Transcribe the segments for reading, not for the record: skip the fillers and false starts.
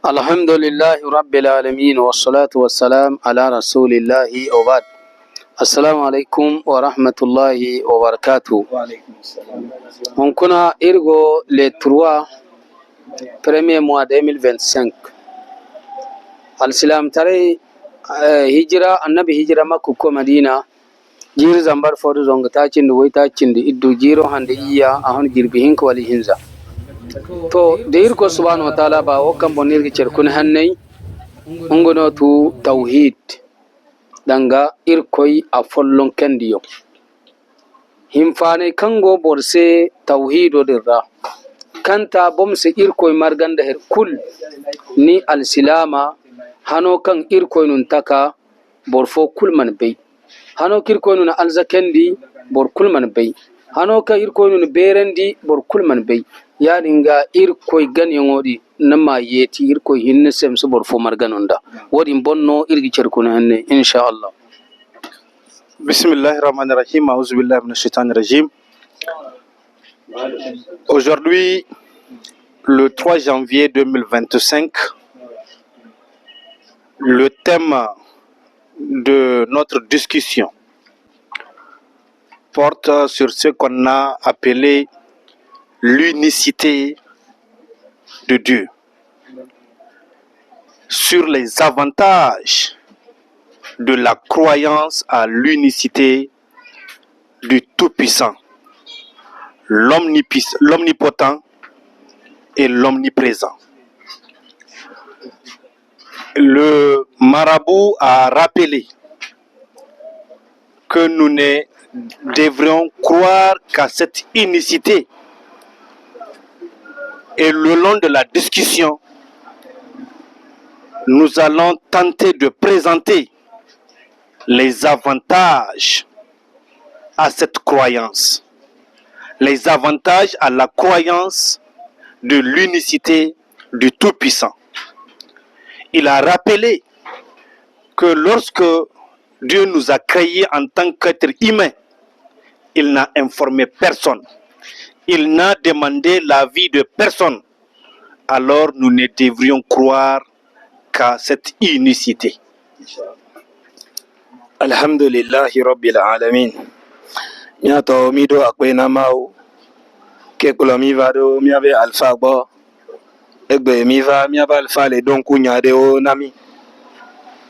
الحمد لله رب العالمين والصلاة والسلام على رسول الله وبعد. السلام عليكم ورحمة الله وبركاته. On kuna irgo le 3 premier mois 2025 al-Silam tare hijira annabi hijira makku ko madina jir zambar fodo zonga tacin da wai tacin da iddo jiro hande iya a hon girbi hinka wali hinza to da irko subhanahu wa ta'ala ba wakan bonir gi cerkun hannai ungono tu tauhid danga irkoi a follon kandiyo himfane kango borse tauhido dirra kanta bomse irkoi marganda her kul ni al-silama hano kan irkoi nun taka borfo kulman bai hano kirkoi nun alzakandi bor kulman bai hano ka irkoi nun berendi bor kulman bai ya dinga irkoi ganyongodi nama yeti irkoi hinne semso bor fo marganonda wodi bonno irgi cerkuna hanne insha Allah. Bismillahirrahmanirrahim. Auzubillahi minash-shaytanir-rajim. Aujourd'hui, le 3 janvier 2025, le thème de notre discussion porte sur ce qu'on a appelé l'unicité de Dieu, sur les avantages de la croyance à l'unicité du Tout-Puissant, l'Omnipotent et l'Omniprésent. Le marabout a rappelé que nous ne devrions croire qu'à cette unicité. Et le long de la discussion, nous allons tenter de présenter les avantages à cette croyance, les avantages à la croyance de l'unicité du Tout-Puissant. Il a rappelé que lorsque Dieu nous a créés en tant qu'être humain, il n'a informé personne, il n'a demandé l'avis de personne. Alors nous ne devrions croire qu'à cette unicité. Alhamdulillahi rabbil alamin. Nyato mido akwena mau ke kula mi vado mi ave alfa bo egbe mi va mi ave alfa le don kunya de o nami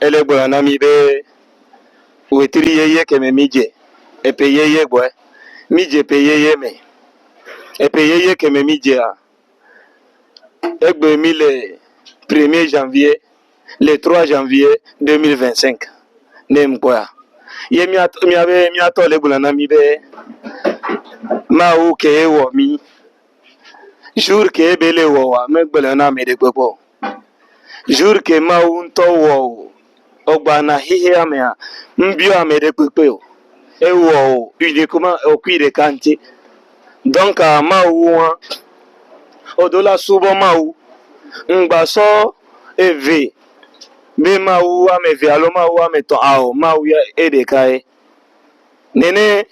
elegbo nami be wetiri yeye ke me mije e pe yeye gbo mije pe yeye me e pe yeye ke me mije a egbe mi le 1er janvier le 3 janvier 2025 nem kwa ye mi ato le bula nami be ma u ke wo mi jour ke bele wo wa me gbele na me de popo jour ke ma u nto wo ogba na hihe ame a mbio ame de pepe o e wo uniquement o kwire kanti donc ma u wa odola subo ma u ngba so eve be ma u ame ve alo ma u ame to ao ma u ya ede kai nene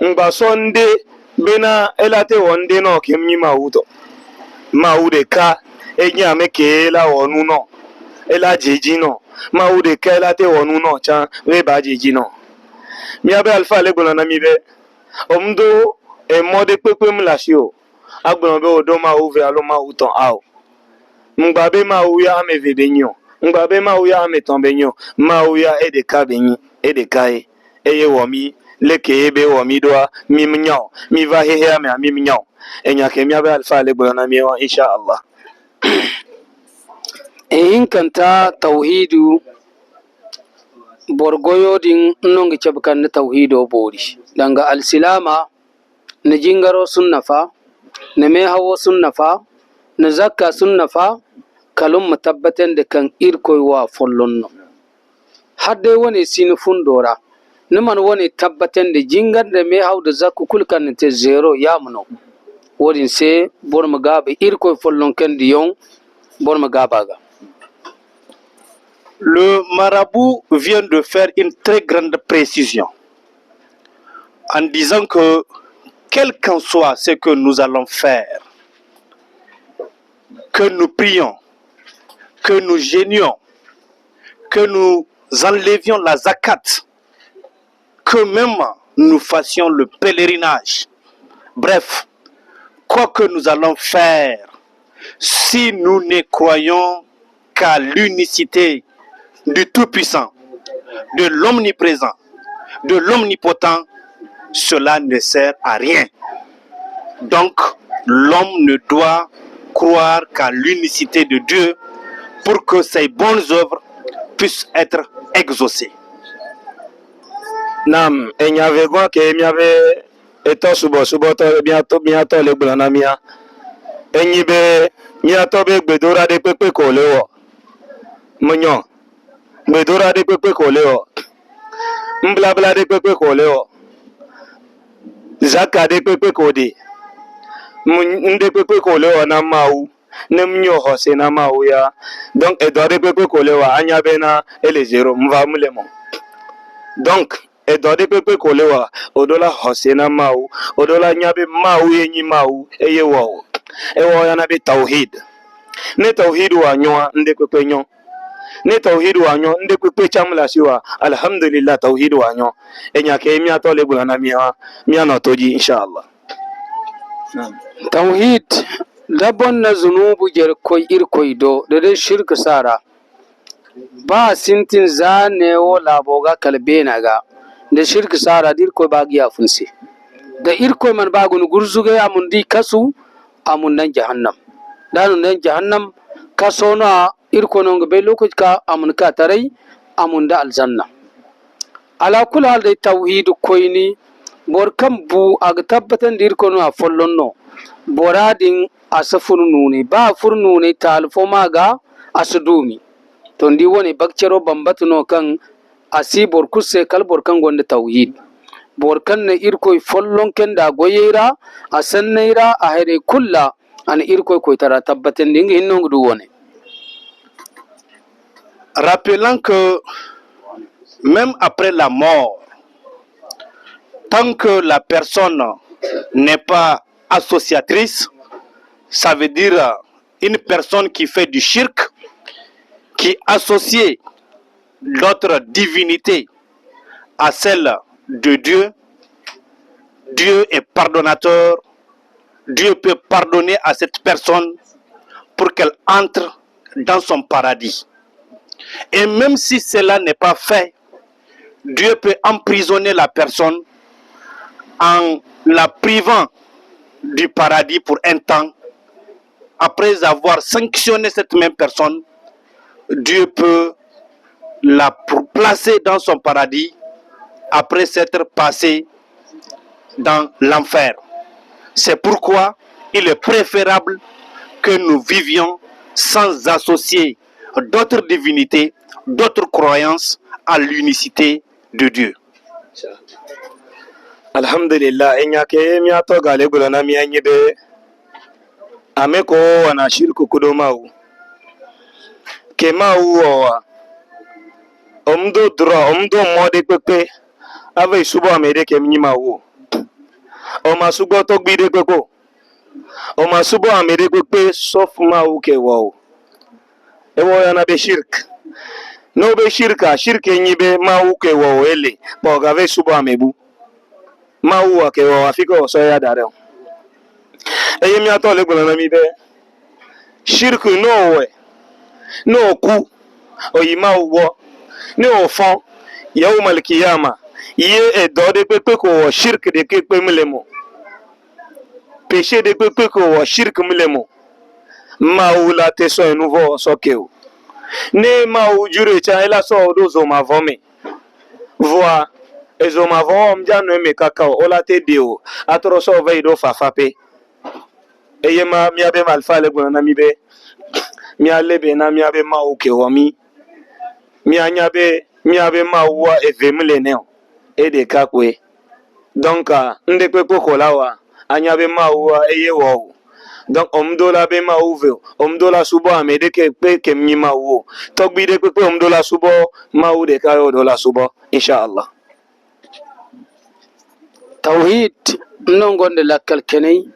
ngba so nde bena elate wonde no kemnyi ma u to ma u de ka enya me ke la wonu no ela jeji no ma u de ka elate wonu no cha we ba jeji no mi abe alfa le gbona na mi be omdo e mode pepe mlashi o agbona be odo ma u ve alo ma u to ao ngba be ma u ya ame ve benyo ngba be ma u ya ame ton benyo ma u ya ede ka benyi ede kai eye wo mi leke ebe wo mi doa mi mnyo mi va hehe ame mi mnyo enya ke mi abe alfa le gbona na mi wa insha Allah. In kanta tauhidu borgoyo din nongi chabkan na tauhido bori danga al-silama na jingaro sunnafa na mehawo sunnafa na zakka sunnafa kalum mutabbatan da kan irkoi wa follonno hadde woni sinu fundora numan woni tabbatan da jingar da mehaw da zakku kulkan te zero yamno wodin se bor magabe irkoi follon kan diyon bor magabaga. Le marabout vient de faire une très grande précision en disant que quel qu'en soit ce que nous allons faire, que nous prions, que nous gênions, que nous enlevions la zakat, que même nous fassions le pèlerinage. Bref, quoi que nous allons faire, si nous ne croyons qu'à l'unicité du Tout-Puissant, de l'Omniprésent, de l'Omnipotent, cela ne sert à rien. Donc, l'homme ne doit croire qu'à l'unicité de Dieu pour que ses bonnes œuvres puissent être exaucées. Nam, enyave gwa ke miave eto subo to biato le bulana mia. Enyibe nyato be gbedora de pepe ko lewo. Munyo. Gbedora de pepe ko lewo. Mblabla de pepe ko lewo. Zaka de pepe ko de. Nde pepe ko lewo na mau. Ne mnyo hose na mau ya. Donc edo de pepe ko lewo anya bena ele zero mva mulemo. Donc edo de pepe ko lewo odola hose na mau. Odola nyabe mau yenyi mau eye wo. Ewo ya na be tauhid. Ne tauhid wa nyoa nde pepe nyo. Ne tauhid wa nyo nde pepe chamla siwa alhamdulillah tauhid wa nyo. Enya ke mi atole bulana mi anotoji inshallah. Tauhid dabon na zunubu jer koy ir koy do de shirk sara ba sintin zane wo laboga kalbena ga da shirk sara dir koy bagi ya funse da ir koy man bagun gurzuge amundi kasu amundan jahannam danu nan jahannam kaso na ir koy non be lokaci ka amun ka tarai amunda aljanna ala kul hal da tauhid koy ni bor kam bu aga tabbatan dir koy no a follonno boradin asa furnuni ba furnuni talfo maga asudumi to ndi woni bakcero bambatuno kan asi bor kusse kal bor kan gonde tauhid bor kan ne irkoy follon ken da goyera asanneira a hede kulla an irkoy koy tara tabbaten dingi hinno ngudu woni. Rappelant que même après la mort, tant que la personne n'est pas associatrice, ça veut dire une personne qui fait du shirk, qui associe d'autres divinités à celle de Dieu. Dieu est pardonnateur. Dieu peut pardonner à cette personne pour qu'elle entre dans son paradis. Et même si cela n'est pas fait, Dieu peut emprisonner la personne en la privant du paradis pour un temps. Après avoir sanctionné cette même personne, Dieu peut la placer dans son paradis après s'être passé dans l'enfer. C'est pourquoi il est préférable que nous vivions sans associer d'autres divinités, d'autres croyances à l'unicité de Dieu. Alhamdulillah enyake miato gale bulana mi anyibe ameko wana shirku kudo mau ke mau wa omdo dra omdo mode pepe ave subo amede ke mi mau o masugo to gbide pepo o masubo amede pepe sof mau ke wo ewo yana be shirk no be shirka shirke nyibe mau ke wo ele bo gave subo amebu mau wa ke wo afiko so ya dare eye mi ato le gbona mi be shirku no we no ku oyi mau wo ni ofon yawmal qiyama ye e do de pepe ko wo shirk de ke pe milemo péché de pepe ko wo shirk milemo mau la te so nouveau so ke o ne mau jure cha ela so do zo ma vome voa ezo ma vom janu me kakao ola te dio atro so ve do fafape eye ma mi abe malfa le gbona mi be mi alebe na mi abe ma o ke o mi abe ma wa evemle ne o e de kakwe donc nde pepe ko lawa anya be ma wa eye wo donc omdola be ma uve omdola subo amede ke pe ke mi ma wo togbi de pepe omdola subo ma u de ka dola subo inshallah. Tauhid non gonde lakkal kenai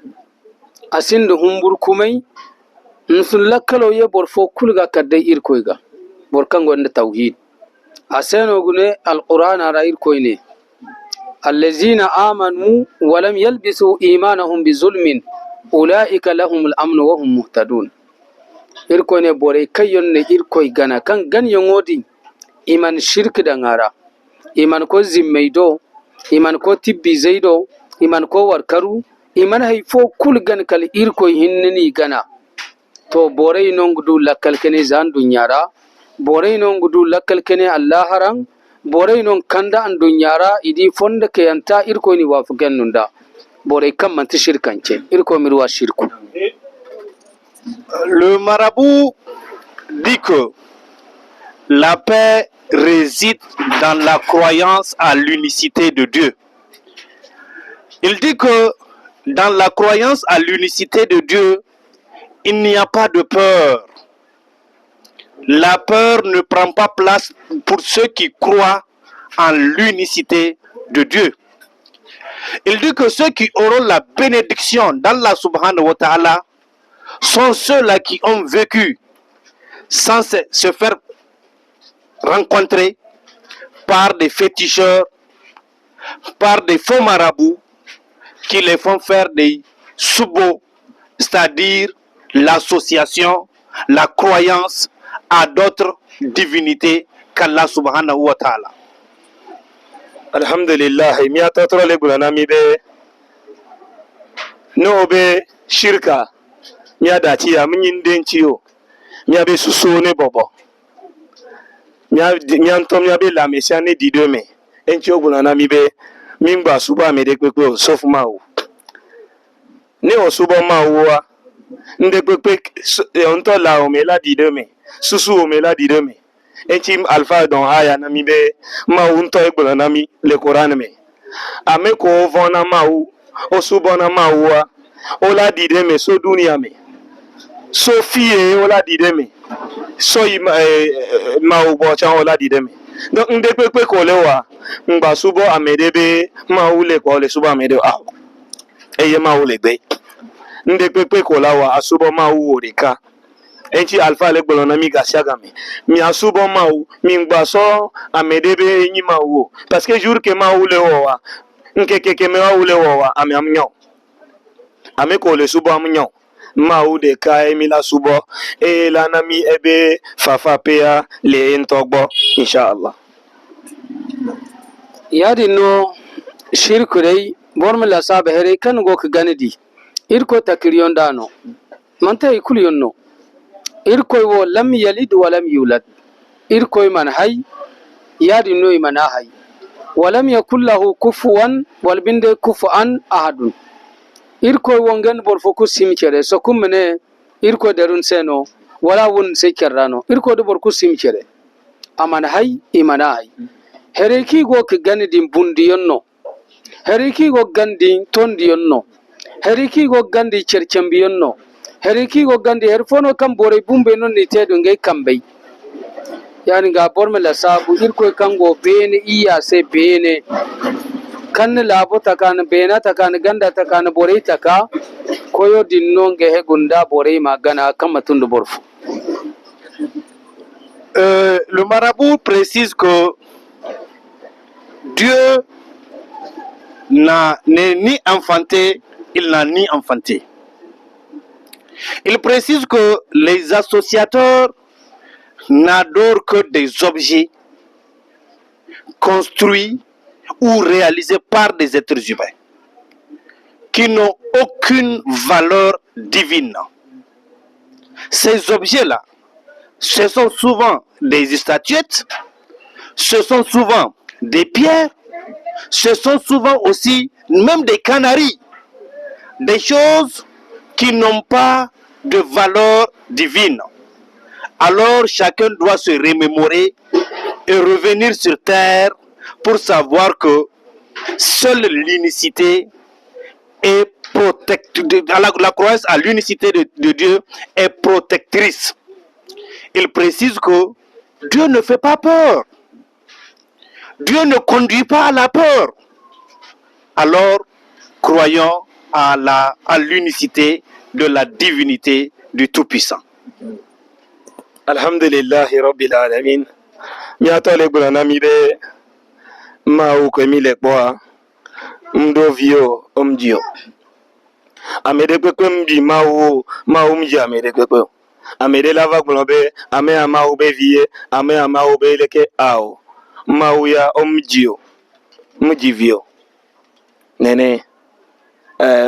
asindu humbur kumai nsun lakkalo ye bor fo kulga kadde irkoyga bor kan gonda tawhid aseno gune alquran ara irkoyne allazina amanu wa lam yalbisu imanahum bizulmin ulaika lahumul amnu wa hum muhtadun irkoyne bore kayonne irkoy gana kan ganyo ngodi iman shirk dangara iman ko zimmeido iman ko tibbi zaido iman ko warkaru iman hay fo kul gan kal irkoy hinnini gana to bore nongudu lakkal kene zan dunyara bore nongudu lakkal kene allah haran bore non kanda an dunyara idi fonda ke anta irkoy ni wafugan nunda bore kam man shirkance irko mirwa shirku. Le marabout dit que la paix réside dans la croyance à l'unicité de Dieu. Il dit que dans la croyance à l'unicité de Dieu, il n'y a pas de peur. La peur ne prend pas place pour ceux qui croient en l'unicité de Dieu. Il dit que ceux qui auront la bénédiction d'Allah subhanahu wa ta'ala sont ceux-là qui ont vécu sans se faire rencontrer par des féticheurs, par des faux marabouts qui les font faire des soubos, c'est-à-dire l'association, la croyance à d'autres divinités qu'Allah subhanahu wa ta'ala. Alhamdulillah, mi atotro le bulana mi be no be shirka mi adachi ya min denchiyo mi abe susone bobo mi antom mi abe la mesiane dideme enchiyo bulana mi be mingba suba me de pepe sofu mawo ne o suba mawo wa nde pepe onto la o me la dideme susu o me la dideme enchi alfa don aya na mi be mawo nto egbola na mi le Quran me ame ko vona mawo o suba na mawo wa o la dideme so dunia me so fie o la dideme so mawo bo chan o la dideme donc nde pepe ko le wa ngba subo amedebe mawo le ko le subo amede ah eye mawo le gbe nde pepe ko la wa asubo mawo orika enchi alfa le gbolo na mi gasiagame mi asubo mawo mi ngba so amedebe yin mawo parce que jour que mawo le wa nkeke me mawo le wa ame amnyo ame ko le subo amnyo mawo de ka emi la subo e la na mi ebe fafa pea le ntogbo inshallah. yadi no shirku dai bormala sabe here kan go ka ganidi irko takriyon dano manta ikul yonno irko wo lam yalid wa lam yulad irko man hay yadi no man hay wa lam yakul lahu kufuwan wal binde kufuan ahadun irko wongen bor fokus simchere so kumne irko darun seno wala won se kerrano irko do bor kus simchere aman hay imana hay hereki go ka ganidin bundi yonno hereki go gandi tondi yonno hereki go gandi cercembi yonno hereki go gandi herfono kam bore bumbe non ni tedo ngay kambe yani ga borme la sabu irko kango bene iya se bene kan labo takan bena takan ganda takan bore taka koyo dinno nge he gunda bore magana kamatun do borfu. Le marabout précise que Dieu n'est ni enfanté, il n'a ni enfanté. Il précise que les associateurs n'adorent que des objets construits ou réalisés par des êtres humains qui n'ont aucune valeur divine. Ces objets-là, ce sont souvent des statuettes, ce sont souvent des pierres, ce sont souvent aussi même des canaries, des choses qui n'ont pas de valeur divine. Alors chacun doit se remémorer et revenir sur terre pour savoir que seule l'unicité est protectrice. La croyance à l'unicité de Dieu est protectrice. Il précise que Dieu ne fait pas peur. Dieu ne conduit pas à la peur. Alors, croyons à l'unicité de la divinité du Tout-Puissant. Alhamdulillahi Rabbil Alamin. Miato le gulana mibe ma u ko mi le boa mdo vio omdio. Amede kwekwe mbi ma u mji amede kwekwe. Amede lava gulombe ame ama ube vie ame ama ube leke ao. Ma u ya omdio. Mji vio. Nene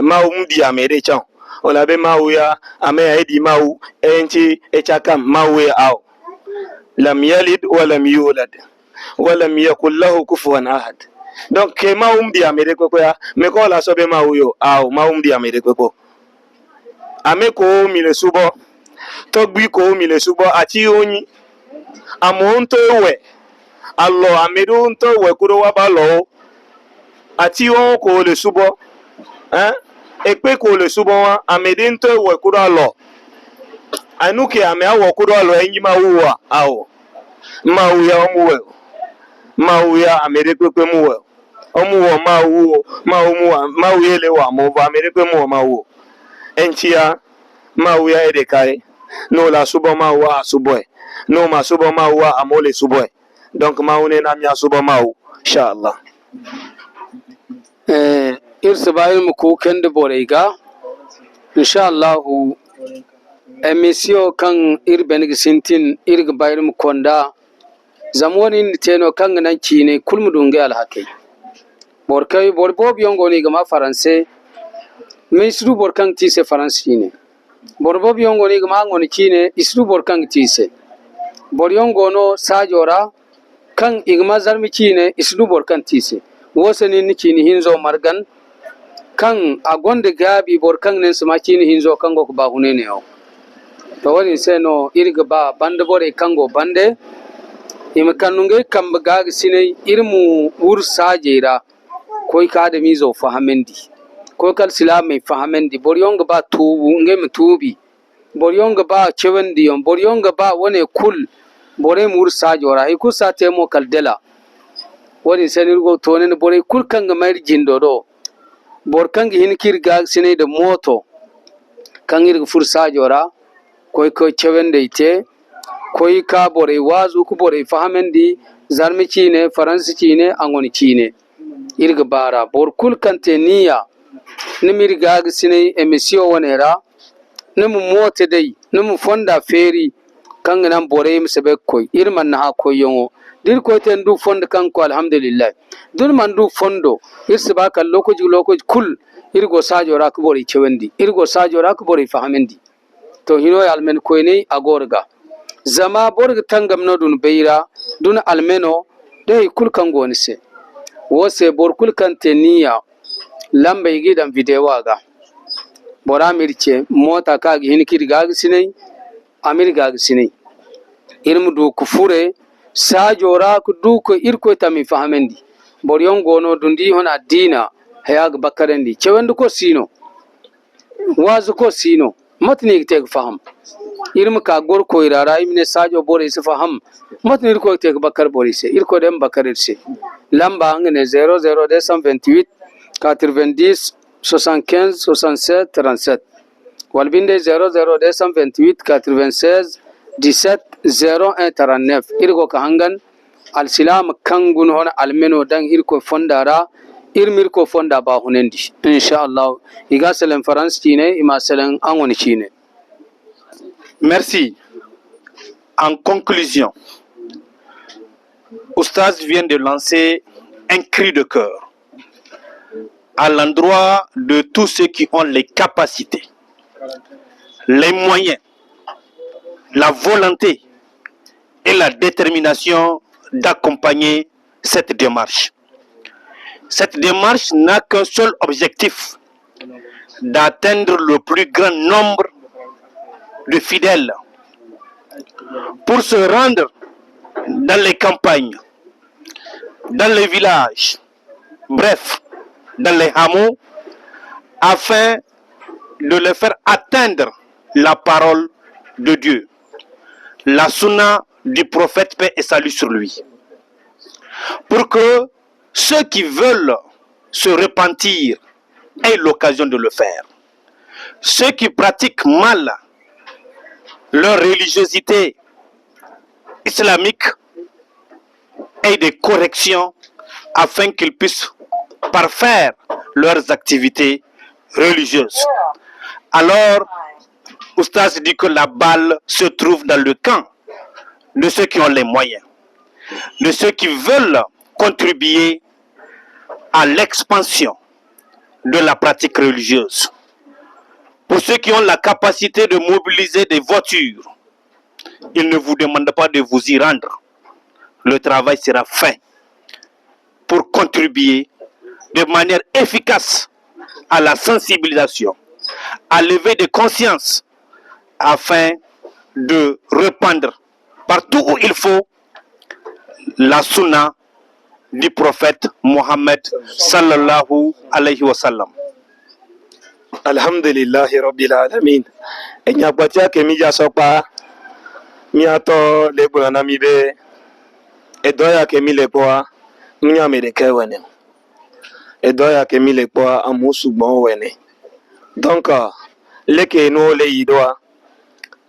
ma u mdi amede chan. Ola be ma u ya ame ya edi ma u enti echakam ma u ya ao. Lam yalid wa lam yulad wa lam yakul lahu kufuwan ahad. Donc ke ma umdi amede koko ya me ko la sobe ma uyo aw ma umdi amede koko ame ko mi le subo to gbi ko mi le subo ati onyi amonto we allo amedu nto we kuro wa ba lo ati on ko le subo ekpe ko le subo wa amede nto we kuro allo anuke ame awo kuro allo enyi ma uwa aw ma uya omuwe ma uya amede koko muwe omuwo ma uye le wa mo va amede koko muwe ma uwo entia ma uya edekai no la subo ma uwa subo no ma subo ma uwa amole subo donc ma une na mia subo ma u inshallah irsabayil mu ko kende borega inshallah emission kan irben sintin irga bayil mu konda zamwani ni teno kan nan kine kulmu dunga alhakai borkai borbob yongo ni gama français misru borkan tise français ne borbob yongo ni gama ngoni kine isru borkan tise bor yongo no sajora kan igma zarmi kine isru borkan tise wosani ni kine hinzo margan kan agonde gabi borkan nen sama kine hinzo kango ko ba hunene o to wani seno irga ba bande bore kango bande imakanunge kamba gaga sinai irmu wur sajera koy ka da mizo fahamendi ko kal silamai fahamendi boryonga ba tubu ngem tubi boryonga ba chewendi yon boryonga ba wone kul bore mur sajora ay ku sa temo kal dela woni senirgo tonen bore kul kanga mayr jindo do bor kanga hin kirga sinai da moto kangir fur sajora koy ko chewende ite koy ka bore wazu ku bore fahamendi zarmi chine faransi chine angoni chine irga bara bor kul kante niya nimir gaga sinai emission wonera nimu mote dai nimu fonda feri kanga nan bore msebe koy irman na ha koyongo dir ko ten du fonda kanko alhamdulillah dur man du fondo irsiba kal lokoji kul irgo sajora ku bore chewendi irgo sajora ku bore fahamendi to hino almen koyni agorga zama borga tangam no dun beira dun almeno dai kul kango ni se wose bor kul kante niya lamba yigi dan video ga bora mirce mota ka gi hin kirga ga sinai amir ga sinai irmu du kufure sajora ku du ko irko tami fahamendi bor yongo no dundi hona dina hayag bakarendi chewendo ko sino wazu ko sino matni tek faham irmu ka gor ko irara imne sajo bore se faham matni ko tek bakar bore se irko dem bakarir se lamba ngne 00228 90 75 67 37 walbinde 00228 96 17 01 39 irgo ka hangan alsilam kangun hona almeno dan irko fondara irmir ko fonda ba hunendi inshallah iga selen france chine ima selen angoni chine. Merci. En conclusion, Oustaz vient de lancer un cri de cœur à l'endroit de tous ceux qui ont les capacités, les moyens, la volonté et la détermination d'accompagner cette démarche. Cette démarche n'a qu'un seul objectif, d'atteindre le plus grand nombre de fidèles pour se rendre dans les campagnes, dans les villages, bref, dans les hameaux, afin de les faire atteindre la parole de Dieu, la sunna du prophète, paix et salut sur lui. Pour que ceux qui veulent se repentir aient l'occasion de le faire. Ceux qui pratiquent mal leur religiosité islamique et des corrections afin qu'ils puissent parfaire leurs activités religieuses. Alors, Oustaz dit que la balle se trouve dans le camp de ceux qui ont les moyens, de ceux qui veulent contribuer à l'expansion de la pratique religieuse. Pour ceux qui ont la capacité de mobiliser des voitures, ils ne vous demandent pas de vous y rendre. Le travail sera fait pour contribuer de manière efficace à la sensibilisation, à lever des consciences afin de répandre partout où il faut la sunna du prophète Mohammed sallallahu alayhi wa sallam. Alhamdulillahi rabbil alamin. Enya batia ke mi ja sopa mi ato le bulana mi be edoya ke mi le poa mi amerike wene edoya ke mi le poa amusu bon wene. Donc leke no le yidoa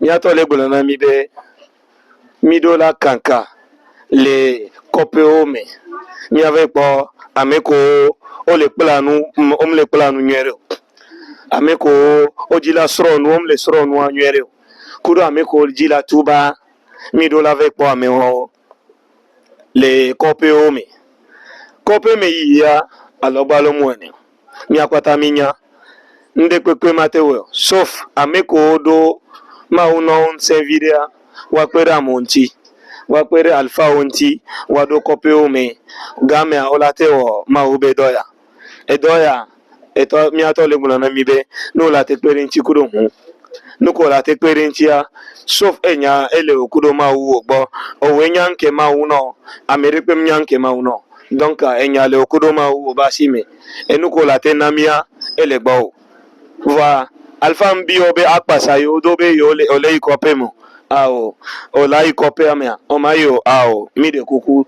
mi ato le bulana mi be mi do la kanka le kopeo me mi ave po ameko o le planu le planu nyere ameko o jila sro no le sro no nyere kudo ameko jila tuba mi do la ve po ameo le kopeo me ya alobalo mwene mi akwata minya nde kwekwe matewo sauf ameko do ma uno nsevidia wakwera monti wakwere alfa onti wado kopeo me game a olatewo ma ube doya edoya eto mi ato le bulana mi be no la te pere nti kudo hu no ko la te pere nti ya sauf enya ele okudo ma wu ogbo o we nya nke ma wu no ameripe nya nke ma wu no donc enya le okudo ma wu ba si me enu ko la te namia ele gbo va alfa mbio be akpasa yo do be yo le ole ikopemo ao ola ikope amia o mayo ao mi de kuku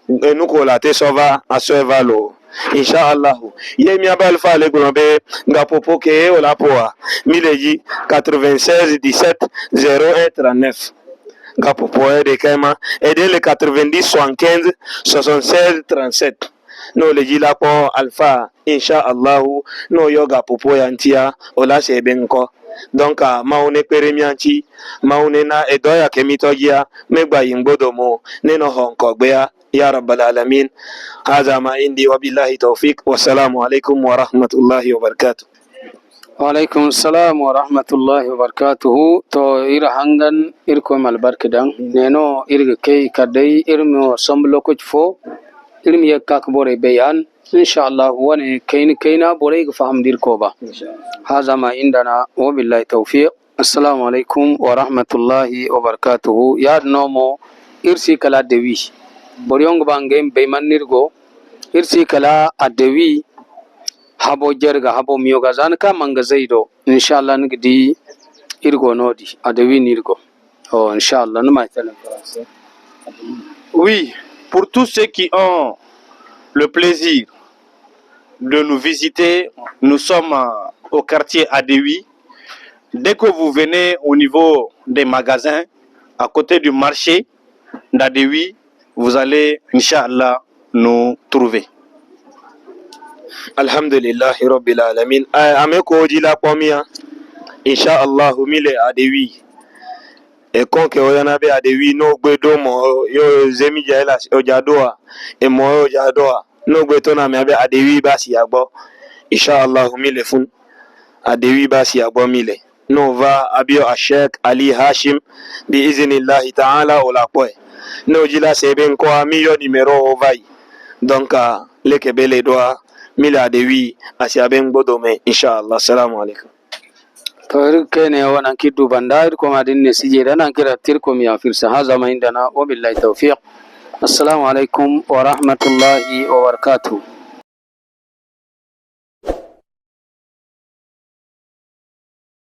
enuko la te sova asova lo inshallah ye mi abal fa le gombe nga popo ke o la poa mi leji 96 17 01 39 nga popo de kema et de le 90 75 76 37 no leji la po alpha inshallah no yoga popo yantia o la se benko. Donc maune peremianchi maune na edoya kemitogia megba yingbodomo neno honkogbeya ya rabbal alamin. Hadha ma indi wa billahi tawfiq wa salamu alaikum wa rahmatullahi wa barakatuh. Wa alaikum salam wa rahmatullahi wa barakatuh. To ira hangan irko mal barkadan neno irga kay kadai irmo samlo kuchfo irmi yakak bore bayan inshallah wani kaina bore ga faham dir ko ba. هذا ما عندنا وبالله التوفيق. السلام عليكم ورحمة الله وبركاته. يا نومو إرسي كلا دوي بريونغ بانغيم بيمان نيرغو إرسي كلا أدوي هابو جرغا هابو ميوغا زانكا منغزيدو إن شاء الله نقدي إرغو نودي أدوي نيرغو إن شاء الله نما يتلم فرنسي. Oui, pour tous ceux qui ont le plaisir de nous visiter, nous sommes au quartier Adewi. Dès que vous venez au niveau des magasins, à côté du marché d'Adewi, vous allez, Inch'Allah, nous trouver. Alhamdulillah rabbil alamin. Ameko jila pomia Inch'Allah mile Adewi. E konke oyana be Adewi no gbedo mo yo zemi jaila ojadoa e mo ojadoa no gbeto na me be Adewi basi agbo Inch'Allah mile fun Adewi basi agbo mile no va abio a Sheikh Ali Hashim bi iznillahi ta'ala ola poe no jila seben ko amiyo numero vai donc leke bele doa mile Adewi asiaben bodome Inch'Allah. Assalamu alaikum. to kene wana kidu bandar ko madin ne sijeda nan kira tirko mi afirsa haza ma indana wa billahi tawfiq. Assalamu alaikum wa rahmatullahi wa barakatuh.